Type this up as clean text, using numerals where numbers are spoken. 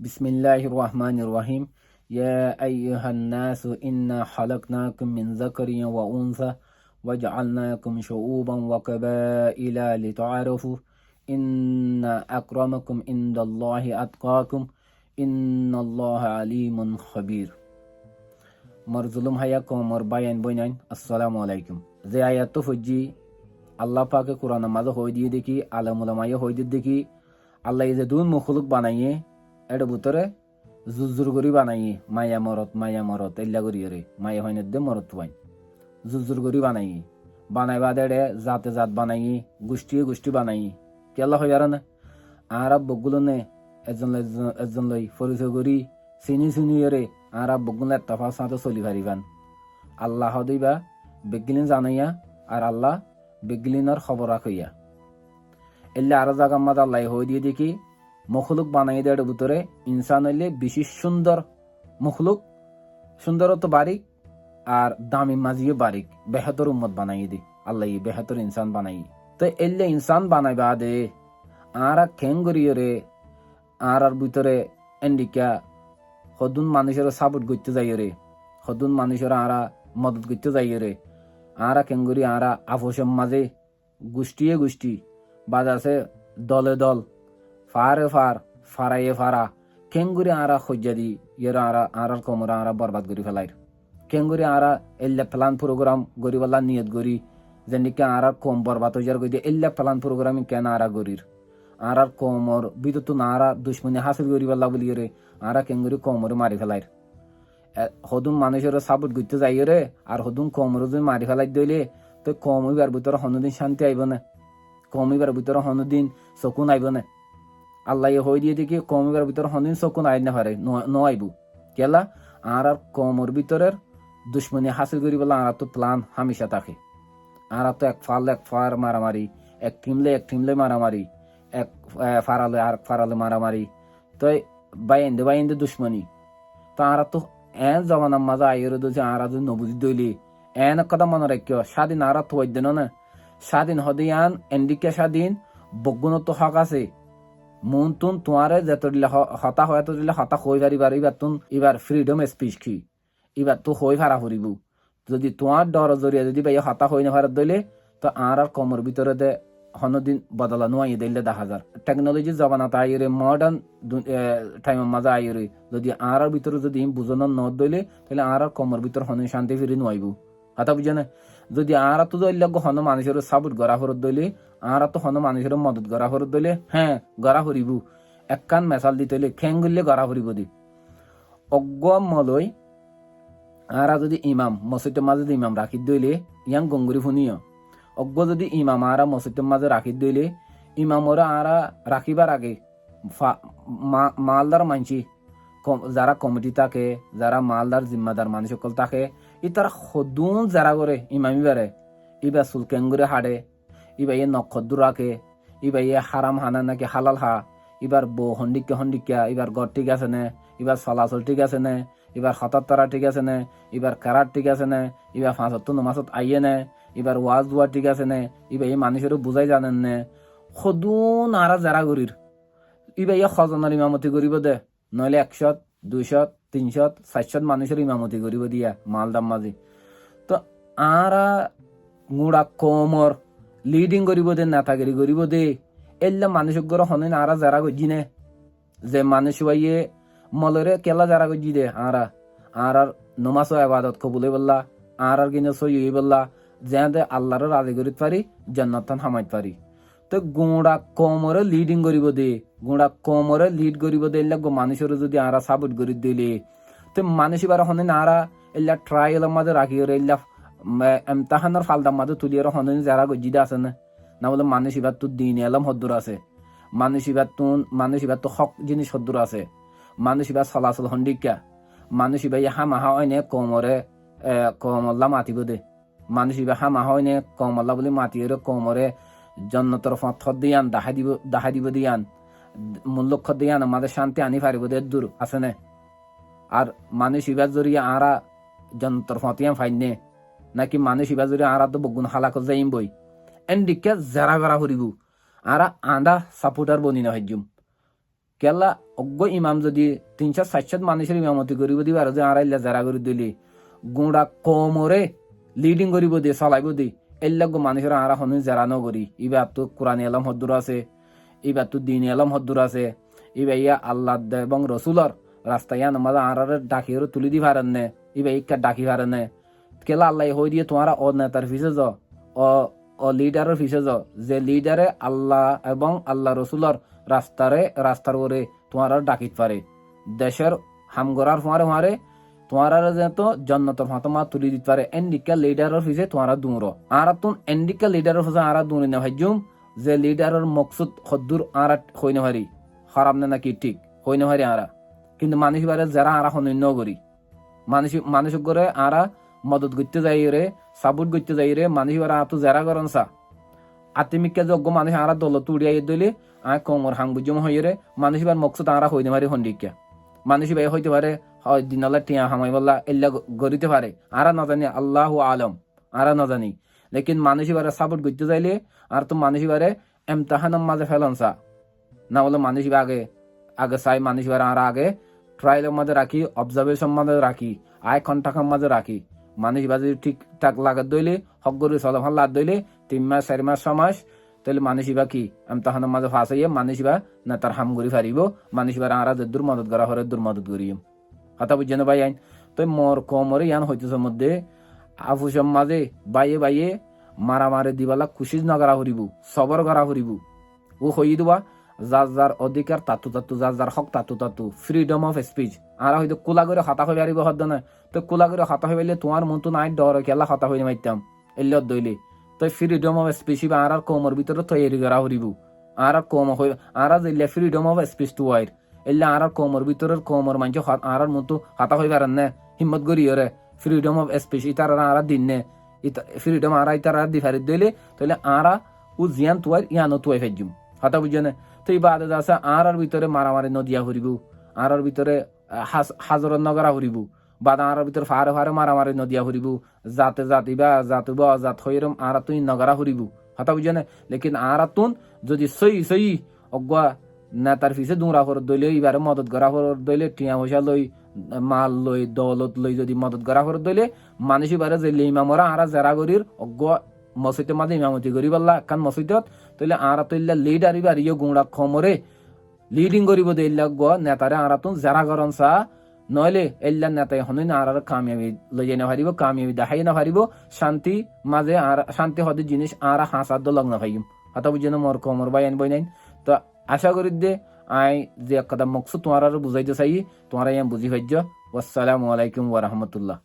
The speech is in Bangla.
বিসমিল্লাহির রহমানির রহিম। ইয়া আইয়ুহান নাসু ইন্না খালাকনাকুম মিন যাকারিন ওয়া উনসা ওয়াজআলনাকুম শুউবান ওয়া কাবাইলা লিতাআরাফু ইন্না আকরামাকুম ইনদাল্লাহি আতকাকুম ইন্নাল্লাহা আলিমুন খাবীর। মরজুলুম হায়াকুম মর বায়ান বইনাইন আসসালামু আলাইকুম। যে আয়াত ফজি আল্লাহ পাকে কোরআন মাঝে হই দিয়ে দেখি আলমুলামায়ে হই দিয়ে দেখি আল্লাহ যে দুন মুখলুক বানাইয়ে এটা ভিতরে জুজুর করি বানাইয়ে মায়া মরত এল্লা করি রে মায়া হয় দে মরত পাইন জুজুর করি বানাইয়ে বানাইবা দেড়ে জাতে জাত বানাইয়ে গোষ্ঠী বানাইয়ে কেলা হয় আর না আর বগুলো নে একজন লই পরিচয় করি চিনি রে আর বগুলো এত্তফা সাথে চলি পারিবান আল্লাহ দিবা বেগলিন জানাইয়া আর আল্লাহ বেগলিনের খবর রাখইয়া এলে আরো জায়গা মাদ আল্লাহ হয়ে দিয়ে দেখি মখলুক বানাই দেওয়ার ভিতরে ইনসান হইলে বেশি সুন্দর মখলুক সুন্দরত্ব বারিক আর দামি মাঝিও বারিক বেহতর উম্মত বানাই দি আল্লাহ বেহতর ইনসান বানাই তো এলে ইনসান বানাইবা দে আর খেঙ্গরিও রে আর ভিতরে এন্ডিকা সদুন মানুষের সাপোর্ট করতে যাই রে সদুন মানুষের আরা মদত করতে যাই রে আর খেঙ্গরি আর আপোষের মাঝে গোষ্ঠী বাজাছে দলে দল ফারে ফারাইয়ে ফারা কেঙ্গুরি আরা খজ্জা দি ইয়েরা আরার কমরা আরা বরবাদ করি ফেলাই কেঙ্গুরি আরা এল্লা প্লান প্রোগ্রাম গরিবাল্লা নিয়ত গরি যেনিকে আরার কম বরবাদ হয়ে যার গই দিয়ে এল্লা প্লান প্রোগ্রাম কেন আরা গরির আরার কমর বিদ্যুৎ না আরা দুশ্মনী হাসিল গরিবাল্লা বলি রে আরা কেঙ্গুরি কমরে মারি ফেলাই হদুম মানুষের সাপোর্ট করতে যাই রে আর হদুম কমর যদি মারি ফেলাই দিলে তো কমিবার ভিতরে হনদিন শান্তি আইব না কমিবার ভিতরে হনদিন চকুন আইব না আল্লাহ হয়ে দিয়ে দেখি কমিবার ভিতরে হনদিন চকুন আইন না পারে নইব কেলা আর কমর ভিতরের দুশ্মনী হাসিল করি বলে আর তো প্লান হামেশা থাকে আর তো এক ফার মারামারি এক টিমলে মারামারি এক ফারালে মারামারি তো বাইন্দে দুশ্মনী তো আর তো এন জমানার মাঝে আইয়ের দোষে আর যদি নবুজি দইলি এন কথা মনে রাখিও স্বাধীন আর তো বৈদ্য না স্বাধীন হদিয়ান এন্ডিকে স্বাধীন বগুণত হক আছে মন তুন তোমারে যত দিলে হতা হয় তো দিলে হতা হই পারিবার এবার ফ্রিডম স্পিচ কি এবার তো হই ফারা ফুরিব যদি তোমার ডর জরিয়া যদি ভাই হতা হই না ভারত দইলে তো আর কমর ভিতরে দে হনদিন বদলানো আই দিলে 10,000 টেকনোলজি জমানাতে আইরে মডার্ন টাইমের মাঝে আইরে যদি আর ভিতরে যদি বুঝানো ন দইলে তাহলে আর কমর ভিতরে হন শান্তি ফিরে নোয়াইব কথা বুঝে না যদি আর তো দইলে হন মানুষের সাপোর্ট গড়া ফরত দইলে আর তো হন মানুষের মদত গড়া ফরত দইলে হ্যাঁ গড়া ফরিব একখান মেসাল দিতে হইলে খেং গিলে গড়া ফরিব দি অজ্ঞ মলই আর যদি ইমাম মসজিদের মাঝে ইমাম রাখি দইলে ইয়াং গঙ্গুরি শুনিও অজ্ঞ যদি ইমাম আরা মসজিদের মাঝে রাখি দইলে ইমামরা আরা রাখিবার আগে মালদার মানছি যারা কমিটি থাকে যারা মালদার জিম্মাদার মানুষ সকল থাকে ইতার সদুন যারা করে ইমামি বারে ইবা চুলকেঙ্গুরে হাড়ে ইবা ইয়ে নক্ষদ্দুর রাখে ইবা ইয়ে হারাম হানা নাকি হালাল হা এবার বউ হন্ডিকা এবার গড় ঠিক আছে নে এবার চলাচল ঠিক আছে নে এবার হঠাৎ তারা ঠিক আছে নে এবার কারার ঠিক আছে নে এবার 5 নমাজত আইয়ে নে এবার ওয়াজ দুয়া ঠিক আছে নে এবার এই মানুষেরও বুঝাই জানেন নে সদুন আরা যারা গরির এবার ইয়ে খজনার ইমামতি করিব দে নইলে 100 200 300 400 মানুষের ইমামতি করিব দিয়া মালদাম মাঝি তো আরা গুড়া কমর লিডিং করিব দে নেতাগিরি করিব দে এল্লা মানুষের ঘর হনেন আরা যারা গজি নে যে মানুষ বাইয়ে মলরে কেলা যারা গজি দে আর নমাজ আবাদত কবুলে বললা আর কিনে সই বললা যে আল্লাহর রাজি করিতে পারি জান্নাতান হামাইতে পারি তো গুড়া কমরে লিডিং করিব দে গুড়া কমরে লিড করিব দে এল্লা মানুষের যদি আরা সাপোর্ট করি দিলে তো মানুষ এবার হনেন আরা এল্লা ট্রায়ালের মাঝে রাখি এল্লা এমতাহানের ফালদার মাঝে তুলিয়ে হনেন যারা গজিদে আছে না বলে মানুষ এবার তো দিন এলাম হদ্দুর আছে মানুষ এবার তো হক জিনিস হদ্দুর আছে মানুষ এবার চলাচল হন্ডিকা মানুষ এবার হামাহা হয়নে কমল্লা মাতিব দে মানুষ এবার হামাহা হয়নে কমল্লা বলে মাতিয়ে কমরে জন্নতর ফথর দিয়ান দাহা দিব দিয়ান মূল্যক্ষ দিয়ান আমাদের শান্তি আনি পারিব দে দূর আছে না আর মানুষ এবার জড়িয়ে আরা জন্নতর ফতিয়ান ফাইনে নাকি মানুষ এবার জড়িয়ে আরা তো বগুন হালাক যাইম বই এন্ডিকে যারা গড়া ফুরিব আর আন্দা সাপোর্টার বনি না হইজুম কেলা অজ্ঞ ইমাম যদি 300-400 মানুষের ইমামতি করিব দিবার যে আর ইল্লা যারা করে দিলি গুঁড়া কমরে লিডিং করিব দিয়ে চলাইব দি এল্লাগ মানুষের আরা হনু যারা নগরী ইবার তো কোরআন এলম হদ্দুর আছে, ইবার তো দিন এলম হদ্দুর আছে, ইবা ইয়া আল্লাহ এবং রসুলর রাস্তায় নামাজ আরারে ডাকিয়ে তুলি দি পারেন নে, ইবা ইকা ডাকি পারেন নে কেলা আল্লাহ হই দিয়ে তোমারা অ নেতার ফিসে য অ লিডারের ফিসে য যে লিডারে আল্লাহ এবং আল্লাহ রসুলর রাস্তার ওরে তোমারা ডাকিত পারে দেশের হামগরার ফারে তোমারা যেত জন্নতর ফাতমা তুলি দিতে পারে এন্ডিকা লিডারের ফিসে তোমারা দূর আর তুন এন্ডিকা লিডারের ফিসে আর দূর না ভাইজুম যে লিডারের মকসুদ হদ্দুর আর হই না পারি খারাপ না নাকি ঠিক হই না পারি আরা কিন্তু মানুষ বারে যারা আরা হনন্য করি মানুষ করে আরা মদত করতে যাই রে সাপোর্ট করতে যাই রে মানুষ বারে আতো যারা করেন সা আত্মিকা যোগ্য মানুষ আরা দল তুড়িয়াই দিলে আয় কমর হাংবুজম হয়ে রে মানুষ বার মকসুদ আরা হইতে পারে হন্ডিকা মানুষ ভাই হইতে পারে হয় দিনালা টিয়া হামাই বললা এল্লা গড়িতে পারে আরা না জানি আল্লাহ আলম আরা না জানি লেকিন মানুষ বারে সাপোর্ট করতে যাইলে আর তো মানুষ বারে এমতাহানের মাঝে ফেলন সা না বলে মানুষ আগে চাই মানুষ বারে আর আগে ট্রায়ালের মধ্যে রাখি অবজারভেশন মধ্যে রাখি আয় কন্টাক্টের মধ্যে রাখি মানুষ বাজে ঠিকঠাক লাগাত দইলে হক গরু চলফান লাগ দইলে 3 মাস 4 মাস 6 মাস তাহলে মানুষ বা কি এমতাহানের মাঝে ফাঁসাইয়ে মানুষ বা না তার হাম করি ফারিব মানুষ বার আর দূর মদত করা হরে দূর মদত করিম কথা বুঝছেন ভাই আইন তো মর কমরে ইয়ান হইতেছে মধ্যে আফুসম মাঝে বাইয়ে মারামারে দিবালা খুশি নগরা হরিব সবর করা হরিব ও হই দিবা যার অধিকার তাতু যার হক তাতু ফ্রিডম অফ স্পিচ আর হয়তো কোলা করে হতা হয়ে পারিব হদ্দ না তো কোলা করে হতা হয়ে পাইলে তোমার মন তো নাই ডর খেলা হতা হয়ে মাইতাম এলে দইলে তো ফ্রিডম অফ স্পিচ আর কমর ভিতরে তৈরি করা হরিব আর কম হয়ে আর দিলে freedom of speech to wire এলে আর কমর ভিতরের কমর মানছ আর মন তো হতা হয়ে পারেন না হিম্মত করি রে ফ্রিডম অফ স্পিচ ইতার আর দিন নে ফ্রিডম আর ইতার আর দিফারি দইলে তাহলে আর ও জিয়ান তুয়ার ইয়ানো তুয়াই ফেজুম হতা বুঝছে না তো এই বাদে আছে আর ভিতরে মারামারি নদিয়া হরিব আর ভিতরে হাজর নগরা হরিব বাদ আর ভিতরে ফারে মারামারি নদিয়া হরিব জাতে বা জাত হইরম আর তুই নগরা হরিব হতা বুঝছে না লেকিন আর তুন যদি সই অজ্ঞা নেতার ফিসে দুরা ফরত দইলে এবারে মদত করা ফরত দইলে টিয়া পয়সা লই মাল লই দৌলত লই যদি মদত করা ফরত দইলে মানুষ এবারে যে ইমামরা আর জেরা করির অজ্ঞা মসজিদের মাঝে ইমামতি করি বললা কান মসজিদত তাহলে আর তো ইল্লা লিডার ইবার ইয়ে গুঁড়া খমরে লিডিং করিব দে ইল্লা গ নেতারে আর তো যারা করন সা নইলে ইল্লা নেতায় হনই না আর কামিয়াবি লই যাই না পারিব কামিয়াবি দেখাই না পারিব শান্তি মাঝে আর শান্তি হদের জিনিস আর হাসাদ লগ না পাইম হাতা বুঝেন মোর খমর বাই আনবই নাই তো আশা করি দে আই যে কদম মকসুদ তোমার আর বুঝাইতে চাই তোমার বুঝি ভাজ্য। আসসালামু আলাইকুম ওয়া রাহমাতুল্লাহ।